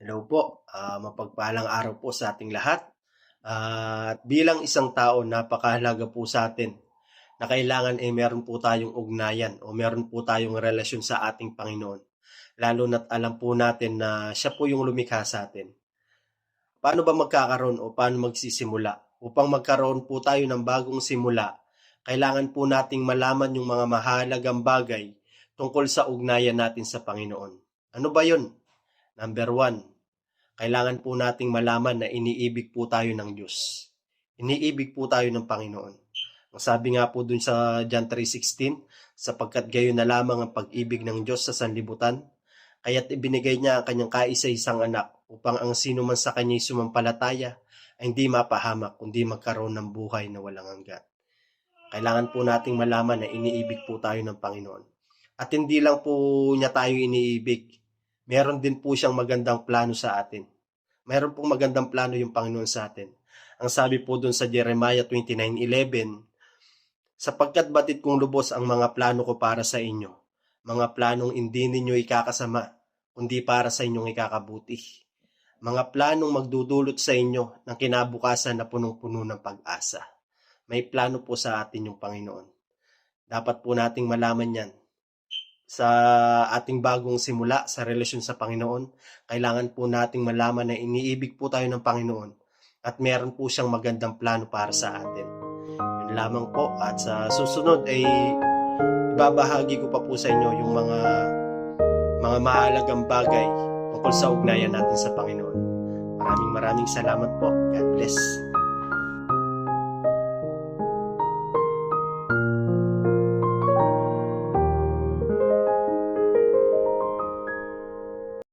Hello po, mapagpalang araw po sa ating lahat. At bilang isang tao, napakahalaga po sa atin na kailangan meron po tayong ugnayan o meron po tayong relasyon sa ating Panginoon. Lalo na't alam po natin na siya po yung lumikha sa atin. Paano ba magkakaroon o paano magsisimula? Upang magkaroon po tayo ng bagong simula, kailangan po nating malaman yung mga mahalagang bagay tungkol sa ugnayan natin sa Panginoon. Ano ba yun? Number one, kailangan po nating malaman na iniibig po tayo ng Diyos. Iniibig po tayo ng Panginoon. Ang sabi nga po dun sa John 3:16, sapagkat gayon na lamang ang pag-ibig ng Diyos sa sanlibutan, kaya't ibinigay niya ang kanyang kaisa-isang anak upang ang sino man sa kanya'y sumampalataya ay hindi mapahamak kundi magkaroon ng buhay na walang hanggan. Kailangan po nating malaman na iniibig po tayo ng Panginoon. At hindi lang po niya tayo iniibig, meron din po siyang magandang plano sa atin. Meron pong magandang plano yung Panginoon sa atin. Ang sabi po dun sa Jeremiah 29:11, sapagkat batid kong lubos ang mga plano ko para sa inyo, mga planong hindi ninyo ikakasama, kundi para sa inyong ikakabuti. Mga planong magdudulot sa inyo ng kinabukasan na punong-puno ng pag-asa. May plano po sa atin yung Panginoon. Dapat po nating malaman yan. Sa ating bagong simula sa relasyon sa Panginoon, kailangan po nating malaman na iniibig po tayo ng Panginoon at meron po siyang magandang plano para sa atin. Yun lamang po, at sa susunod ay ibabahagi ko pa po sa inyo yung mga mahalagang bagay tungkol sa ugnayan natin sa Panginoon. Maraming salamat po. God bless.